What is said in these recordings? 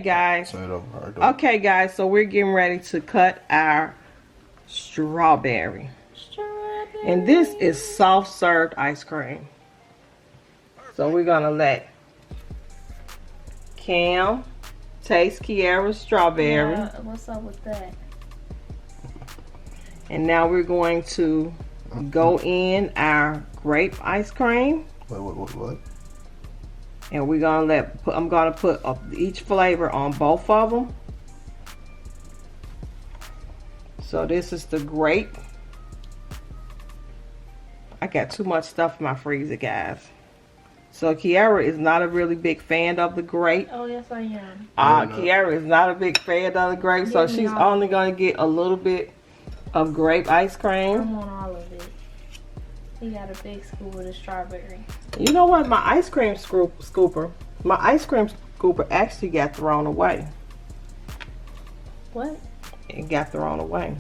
guys. Say it over. Okay, guys. So we're getting ready to cut our strawberry. And this is soft served ice cream. So we're gonna let Cam taste Kiara's strawberry. Yeah, what's up with that? And now we're going to go in our grape ice cream. What? And we're gonna I'm gonna put each flavor on both of them. So this is the grape. I got too much stuff in my freezer, guys. So Kiara is not a really big fan of the grape. Oh, yes, I am. Kiara is not a big fan of the grape, so she's only gonna get a little bit of grape ice cream. I want all of it. We got a big scoop of the strawberry. You know what? My ice cream scooper actually got thrown away. What? It got thrown away.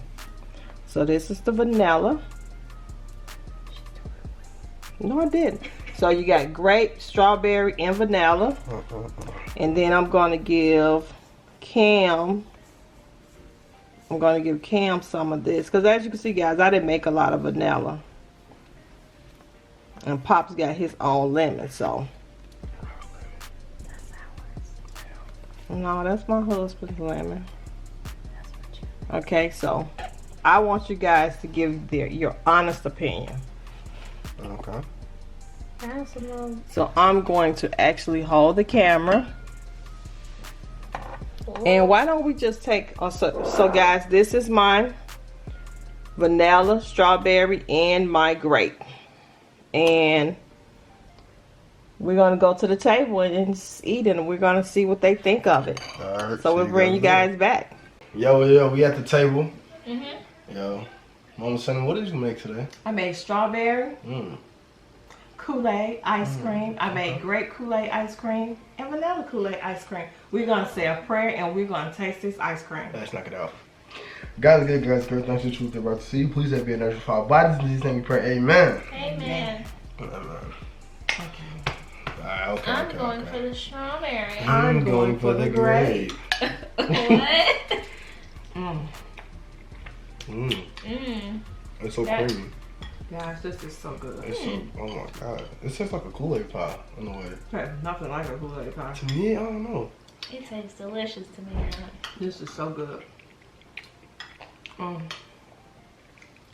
So this is the vanilla. No, I didn't. So you got grape, strawberry, and vanilla. And then I'm going to give Cam some of this. Because as you can see, guys, I didn't make a lot of vanilla. And Pop's got his own lemon, so. No, that's my husband's lemon. Okay, so I want you guys to give your honest opinion. Okay. So I'm going to actually hold the camera. And why don't we just take, so guys, this is my vanilla, strawberry, and my grape. And we're going to go to the table and eat it, and we're going to see what they think of it. All right, so we'll bring you guys back. Yo, we at the table. Mm-hmm. Yo, Mama Sonny, what did you make today? I made strawberry, Kool-Aid ice cream. I made grape Kool-Aid ice cream and vanilla Kool-Aid ice cream. We're going to say a prayer and we're going to taste this ice cream. Let's knock it out. Guys, girls, thanks for the truth they're about to see. Please have been nurtured for our bodies. In Jesus' name we pray. Amen. Amen. Okay. Okay. I'm going for the strawberry. I'm going for the grape. What? It's so creamy. Guys, this is so good. It's so, oh my god. It tastes like a Kool-Aid pie in a way. Okay, nothing like a Kool-Aid pie. To me, I don't know. It tastes delicious to me. This is so good.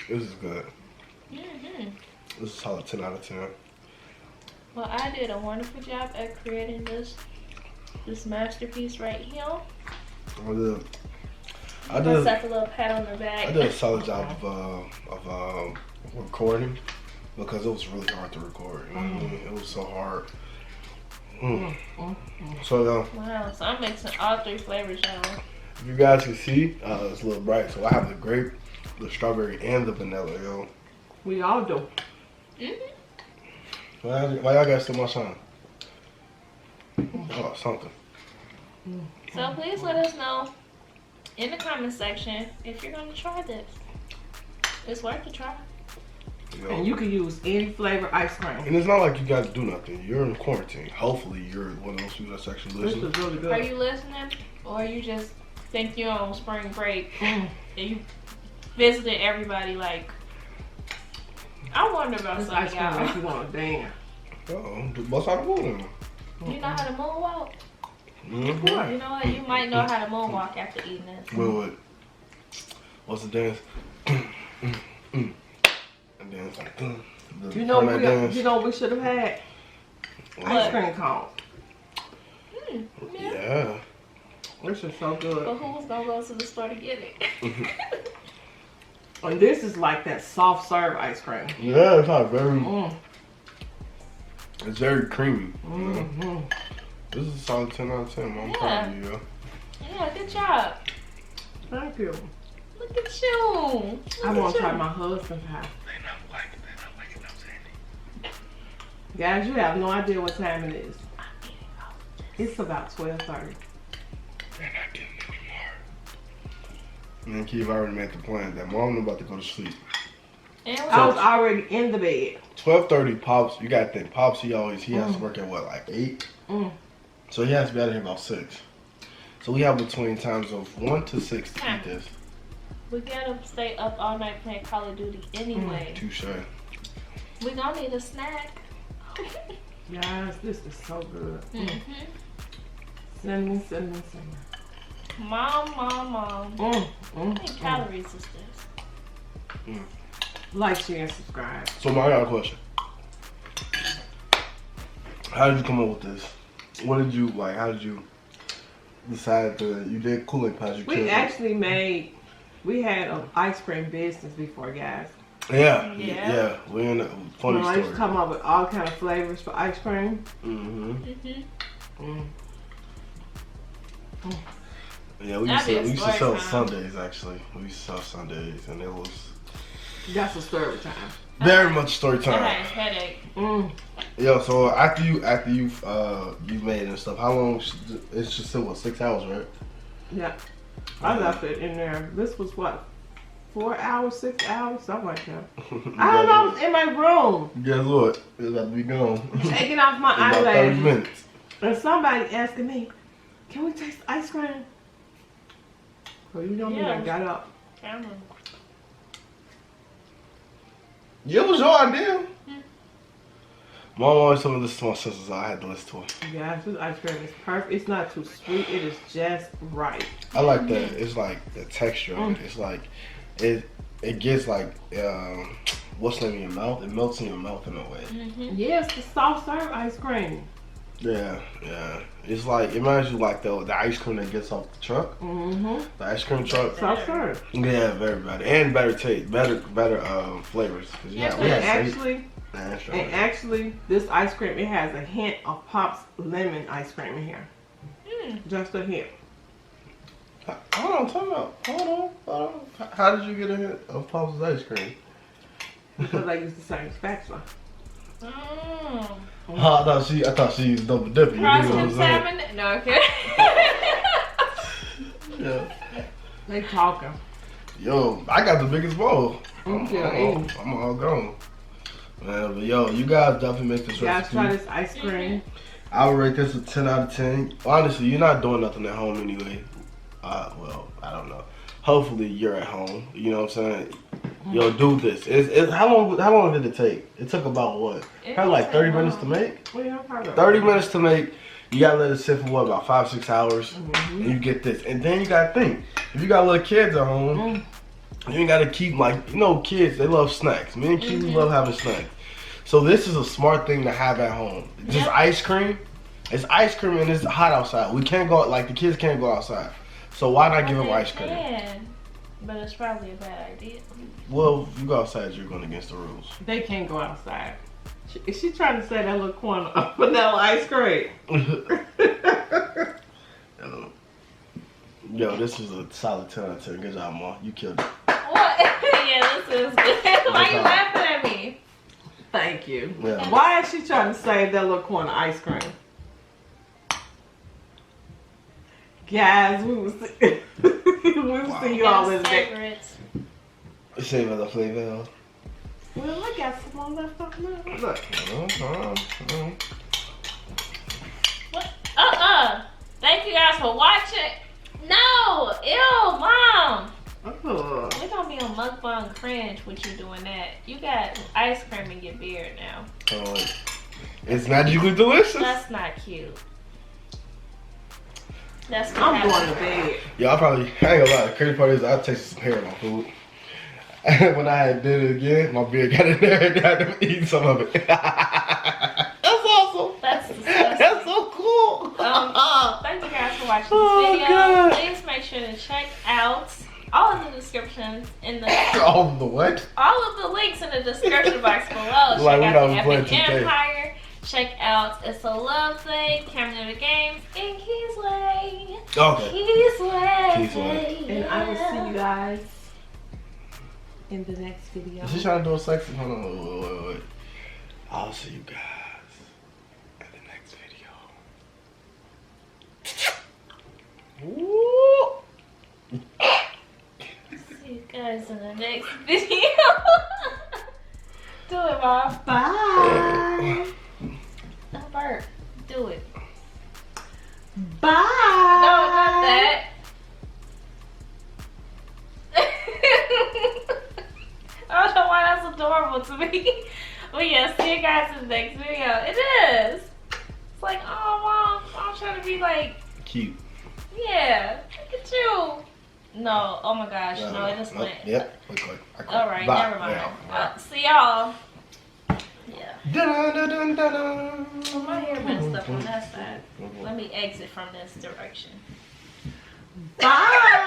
This is good. This is a solid 10 out of 10. Well, I did a wonderful job at creating this masterpiece right here. I did. Let's have a little pat on the back. I did a solid job of recording because it was really hard to record. It was so hard. So wow, so I'm mixing all three flavors, y'all. If you guys can see, it's a little bright. So I have the grape, the strawberry, and the vanilla, yo. We all do. Why y'all got so much on? Oh, something. So please let us know in the comment section if you're gonna try this. It's worth a try. Yo. And you can use any flavor ice cream. And it's not like you guys do nothing. You're in quarantine. Hopefully you're one of those people that's actually listening. This is really good. Are you listening? Or you just think you're on spring break and you visited everybody like, I wonder about this some ice of cream makes y'all. you want to dance. Oh, bust out the moon. You know how to moonwalk? Mm-hmm. You know what? You might know how to moonwalk after eating this. Wait. What's the dance? And then it's like, You know we should have had ice cream cone. Yeah. This is so good. But who was gonna go to the store to get it? And this is like that soft serve ice cream. Yeah, it's not very. It's very creamy. This is a solid 10 out of 10. I'm proud of you, yo. Yeah, good job. Thank you. Look at you. I want to try my husband's pie. They not like it, I'm saying. Guys, you have no idea what time it is. It's about 12:30. They're not getting anymore. Me and Keith already made the plan that Mom about to go to sleep. And I was already in the bed. 12:30, Pops, you gotta think, Pops, he has to work at what, like 8? So he has to be out of here about 6. So we have between times of 1 to 6 to eat this. We gotta stay up all night playing Call of Duty anyway. Touche. We gonna need a snack. Guys, this is so good. Mm-hmm. Cinnamon. Mom. How many calories is this? Like, share, and subscribe. So, I got a question. How did you come up with this? What did you like? How did you decide to? You did Kool Pods. We actually we had an ice cream business before, guys. Yeah. We're in a funny I story. used to come up with all kind of flavors for ice cream. Yeah, we used to sell Sundays actually. We used to sell Sundays, and it was. That's a story time. Very much story time. Headache. Yeah, so after you made it and stuff, how long? It should sit 6 hours, right? Yeah, I left it in there. This was what, 4 hours, 6 hours, something like that. I don't know. It's in my room. Guess what? It's about to be gone. Taking off my about 30 eyelashes. minutes. And somebody asking me, "Can we taste the ice cream?" Well, you know me. I got up. Cameron. Yeah, it was your idea. Mom always told me to listen to my sisters. I had to listen to her. Yeah, this ice cream is perfect. It's not too sweet. It is just right. I like that. It's like the texture of it. It's like it gets like what's the name in your mouth? It melts in your mouth in a way. Yes, the soft serve ice cream. Yeah. It's like it reminds you like the ice cream that gets off the truck. The ice cream truck. Soft serve. Yeah, very better and better taste, better flavors. Yeah, we had actually, this ice cream, it has a hint of Pop's lemon ice cream in here. Just a hint. Hold on. How did you get a hint of Pop's ice cream? Because I use the same spatula. I thought she used double dipping. Cross-contaminate? No, okay. Yeah. They talking. Yo, I got the biggest bowl. I'm all gone. Man, but yo, you guys definitely make this recipe. Guys, try this ice cream. I would rate this a 10 out of 10. Honestly, you're not doing nothing at home anyway. Well, I don't know. Hopefully you're at home. You know what I'm saying? Yo, do this. How long did it take? It took about what? Probably like 30 minutes to make? 30 minutes to make. You gotta let it sit for what, about 5-6 hours? And you get this. And then you gotta think, if you got little kids at home, you gotta keep like, you know, kids, they love snacks. Me and kids love having snacks. So this is a smart thing to have at home. Just ice cream. It's ice cream and it's hot outside. We can't go, like the kids can't go outside. So why not give them ice cream? But it's probably a bad idea. Well, if you go outside, you're going against the rules. They can't go outside. Is she trying to say that little corner of vanilla ice cream? Yo, this is a solid 10 out of 10. Good job, Ma. You killed it. What? Yeah, this is good. Why you laughing at me? Thank you. Yeah. Why is she trying to save that little corner ice cream? Guys, we will see, see you all in a bit. Save the flavor. Well, I got some more left over now. Look. What? Thank you guys for watching. No! Ew, Mom! We're gonna be on Mukbang cringe with you doing that. You got ice cream in your beard now. It's magically delicious. That's not cute. That's I'm going to bed. Yeah, I ain't gonna lie. The crazy part is I tasted some hair in my food. When I did it again, my beard got in there and I had to eat some of it. That's awesome. That's disgusting. That's so cool. Thank you guys for watching this video. God. Please make sure to check out all of the descriptions in the All of the what? all of the links in the description box below. Like Check out the playing Epic 2K. Empire. Check out It's a Love Thing, Kaminator Gamez, and KEE'S Way. Okay. KEE'S Way. KEE'S Way. And I will see you guys in the next video. Is she trying to do a sexy? Hold on, wait. I'll see you guys in the next video. Woo! See you guys in the next video. Do it, Mom. Bye. Bert, do it. Bye. Bye. No, not that. I don't know why that's adorable to me. But yeah, see you guys in the next video. It is. It's like, oh, mom, I'm trying to be like cute. Yeah, look at you. No, oh my gosh, no, it just went. Yep. All right, Bye. never mind. Yeah. See y'all. Yeah. Dun-dun-dun-dun-dun. Well, my hair messed up on that side. Let me exit from this direction. Bye.